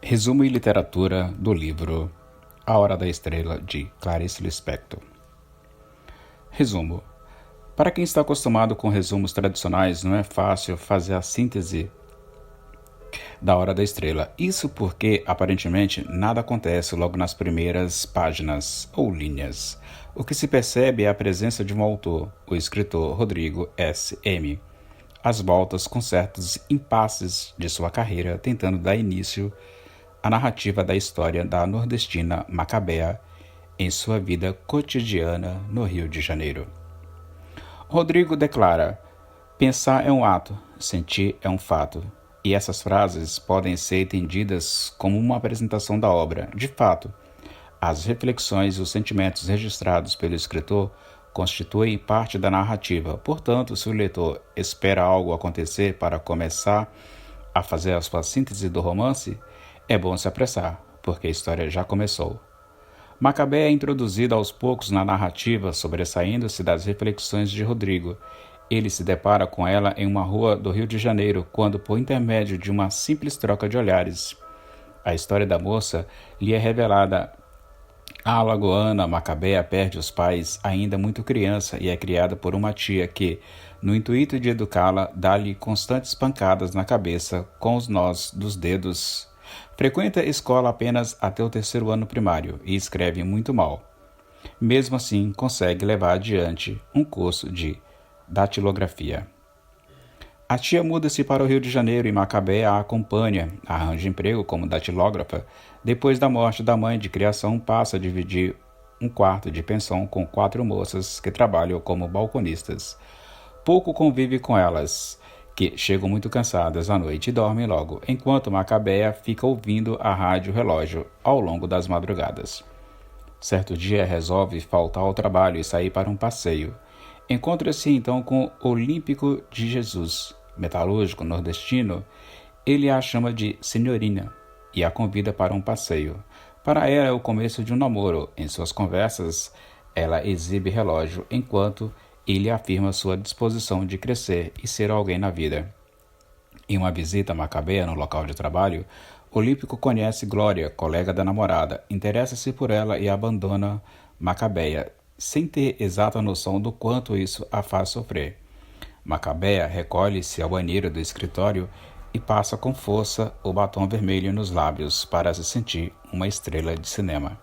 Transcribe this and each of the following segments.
Resumo e literatura do livro A Hora da Estrela, de Clarice Lispector. Resumo. Para quem está acostumado com resumos tradicionais, não é fácil fazer a síntese da Hora da Estrela. Isso porque, aparentemente, nada acontece logo nas primeiras páginas ou linhas. O que se percebe é a presença de um autor, o escritor Rodrigo S. M., às voltas com certos impasses de sua carreira, tentando dar início à narrativa da história da nordestina Macabea em sua vida cotidiana no Rio de Janeiro. Rodrigo declara: pensar é um ato, sentir é um fato. E essas frases podem ser entendidas como uma apresentação da obra. De fato, as reflexões e os sentimentos registrados pelo escritor constituem parte da narrativa. Portanto, se o leitor espera algo acontecer para começar a fazer a sua síntese do romance, é bom se apressar, porque a história já começou. Macabea é introduzida aos poucos na narrativa, sobressaindo-se das reflexões de Rodrigo. Ele se depara com ela em uma rua do Rio de Janeiro, quando, por intermédio de uma simples troca de olhares, a história da moça lhe é revelada. A alagoana Macabea perde os pais ainda muito criança e é criada por uma tia que, no intuito de educá-la, dá-lhe constantes pancadas na cabeça com os nós dos dedos. Frequenta escola apenas até o 3º ano primário e escreve muito mal. Mesmo assim, consegue levar adiante um curso de datilografia. A tia muda-se para o Rio de Janeiro e Macabea a acompanha, arranja emprego como datilógrafa. Depois da morte da mãe de criação, passa a dividir um quarto de pensão com 4 moças que trabalham como balconistas. Pouco convive com elas, que chegam muito cansadas à noite e dormem logo, enquanto Macabea fica ouvindo a rádio relógio ao longo das madrugadas. Certo dia resolve faltar ao trabalho e sair para um passeio. Encontra-se então com Olímpico de Jesus, metalúrgico nordestino. Ele a chama de senhorina e a convida para um passeio. Para ela é o começo de um namoro. Em suas conversas, ela exibe relógio, enquanto ele afirma sua disposição de crescer e ser alguém na vida. Em uma visita a Macabea no local de trabalho, Olímpico conhece Glória, colega da namorada, interessa-se por ela e abandona Macabea, sem ter exata noção do quanto isso a faz sofrer. Macabea recolhe-se ao banheiro do escritório e passa com força o batom vermelho nos lábios para se sentir uma estrela de cinema.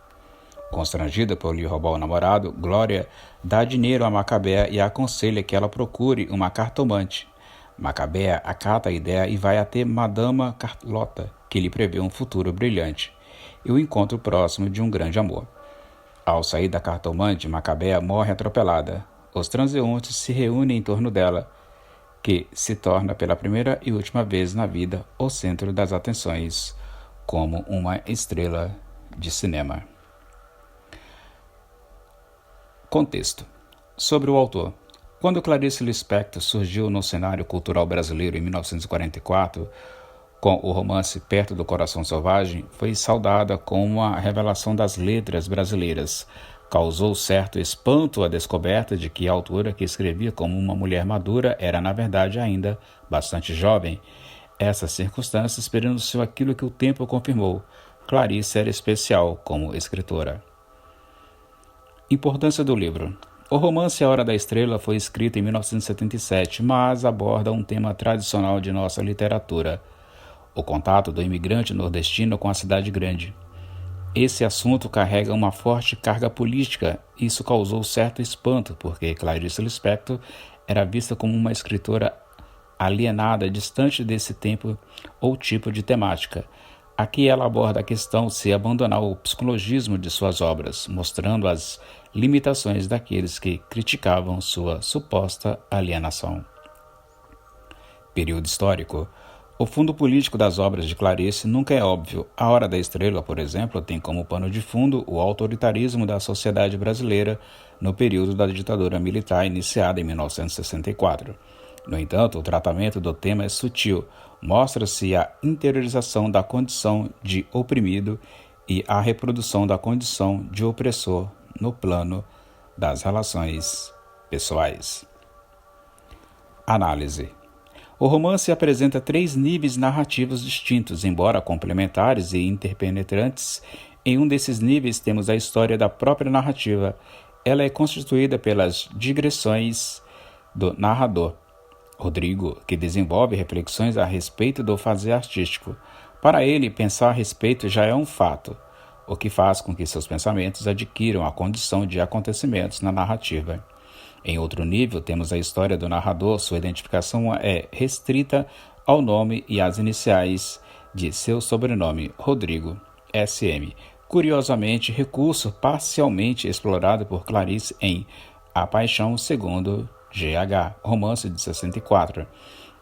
Constrangida por lhe roubar o namorado, Glória dá dinheiro a Macabea e a aconselha que ela procure uma cartomante. Macabea acata a ideia e vai até Madama Carlota, que lhe prevê um futuro brilhante e o encontro próximo de um grande amor. Ao sair da cartomante, Macabea morre atropelada. Os transeuntes se reúnem em torno dela, que se torna pela primeira e última vez na vida o centro das atenções, como uma estrela de cinema. Contexto. Sobre o autor. Quando Clarice Lispector surgiu no cenário cultural brasileiro em 1944, com o romance Perto do Coração Selvagem, foi saudada como uma revelação das letras brasileiras. Causou certo espanto a descoberta de que a autora, que escrevia como uma mulher madura, era na verdade ainda bastante jovem. Essas circunstâncias permaneceu aquilo que o tempo confirmou. Clarice era especial como escritora. Importância do livro. O romance A Hora da Estrela foi escrito em 1977, mas aborda um tema tradicional de nossa literatura: o contato do imigrante nordestino com a cidade grande. Esse assunto carrega uma forte carga política. Isso causou certo espanto, porque Clarice Lispector era vista como uma escritora alienada, distante desse tempo ou tipo de temática. Aqui ela aborda a questão se abandonar o psicologismo de suas obras, mostrando as limitações daqueles que criticavam sua suposta alienação. Período histórico. O fundo político das obras de Clarice nunca é óbvio. A Hora da Estrela, por exemplo, tem como pano de fundo o autoritarismo da sociedade brasileira no período da ditadura militar iniciada em 1964. No entanto, o tratamento do tema é sutil. Mostra-se a interiorização da condição de oprimido e a reprodução da condição de opressor no plano das relações pessoais. Análise. O romance apresenta 3 níveis narrativos distintos, embora complementares e interpenetrantes. Em um desses níveis temos a história da própria narrativa. Ela é constituída pelas digressões do narrador, Rodrigo, que desenvolve reflexões a respeito do fazer artístico. Para ele, pensar a respeito já é um fato, o que faz com que seus pensamentos adquiram a condição de acontecimentos na narrativa. Em outro nível, temos a história do narrador. Sua identificação é restrita ao nome e às iniciais de seu sobrenome, Rodrigo, SM. Curiosamente, recurso parcialmente explorado por Clarice em A Paixão Segundo G.H., romance de 64.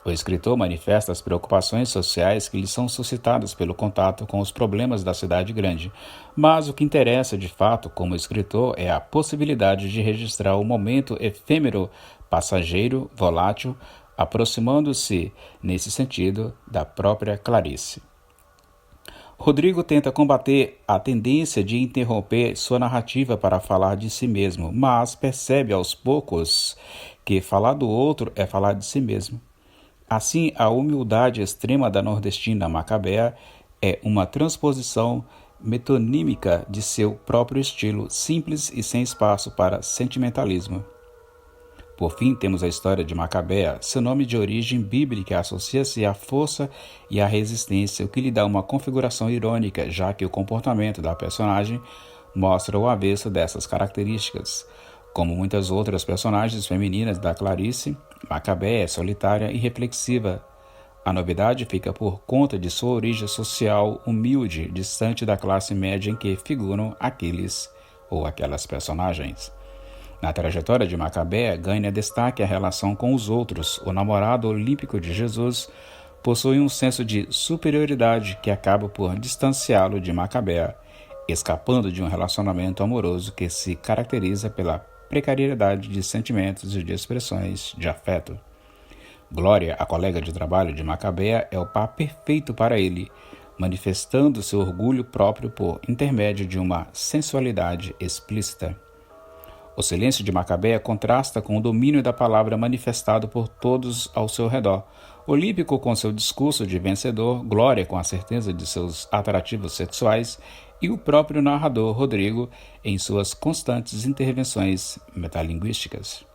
O escritor manifesta as preocupações sociais que lhe são suscitadas pelo contato com os problemas da cidade grande, mas o que interessa de fato como escritor é a possibilidade de registrar o momento efêmero, passageiro, volátil, aproximando-se, nesse sentido, da própria Clarice. Rodrigo tenta combater a tendência de interromper sua narrativa para falar de si mesmo, mas percebe aos poucos que falar do outro é falar de si mesmo. Assim, a humildade extrema da nordestina Macabea é uma transposição metonímica de seu próprio estilo, simples e sem espaço para sentimentalismo. Por fim, temos a história de Macabea. Seu nome de origem bíblica associa-se à força e à resistência, o que lhe dá uma configuração irônica, já que o comportamento da personagem mostra o avesso dessas características. Como muitas outras personagens femininas da Clarice, Macabea é solitária e reflexiva. A novidade fica por conta de sua origem social humilde, distante da classe média em que figuram aqueles ou aquelas personagens. Na trajetória de Macabea, ganha destaque a relação com os outros. O namorado olímpico de Jesus possui um senso de superioridade que acaba por distanciá-lo de Macabea, escapando de um relacionamento amoroso que se caracteriza pela precariedade de sentimentos e de expressões de afeto. Glória, a colega de trabalho de Macabea, é o par perfeito para ele, manifestando seu orgulho próprio por intermédio de uma sensualidade explícita. O silêncio de Macabea contrasta com o domínio da palavra manifestado por todos ao seu redor. Olímpico com seu discurso de vencedor, Glória com a certeza de seus atrativos sexuais e o próprio narrador, Rodrigo, em suas constantes intervenções metalinguísticas.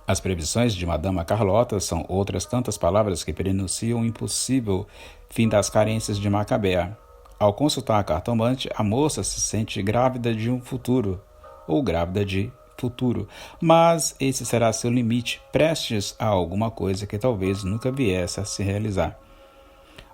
As previsões de Madama Carlota são outras tantas palavras que prenunciam o impossível fim das carências de Macabea. Ao consultar a cartomante, a moça se sente grávida de um futuro, ou grávida de futuro, mas esse será seu limite, prestes a alguma coisa que talvez nunca viesse a se realizar.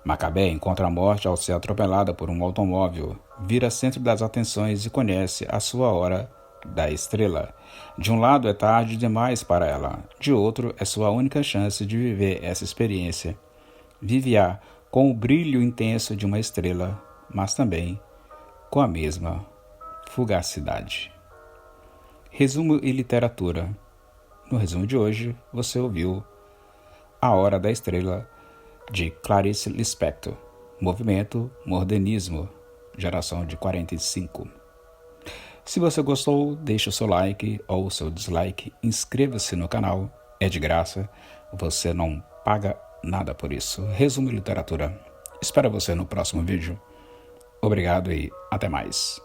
Macabea encontra a morte ao ser atropelada por um automóvel, vira centro das atenções e conhece a sua hora da estrela. De um lado é tarde demais para ela, de outro é sua única chance de viver essa experiência. Vive-a com o brilho intenso de uma estrela, mas também com a mesma fugacidade. Resumo e literatura. No resumo de hoje, você ouviu A Hora da Estrela, de Clarice Lispector, movimento modernismo, geração de 45. Se você gostou, deixe o seu like ou o seu dislike, inscreva-se no canal, é de graça, você não paga nada por isso. Resumo e literatura. Espero você no próximo vídeo. Obrigado e até mais.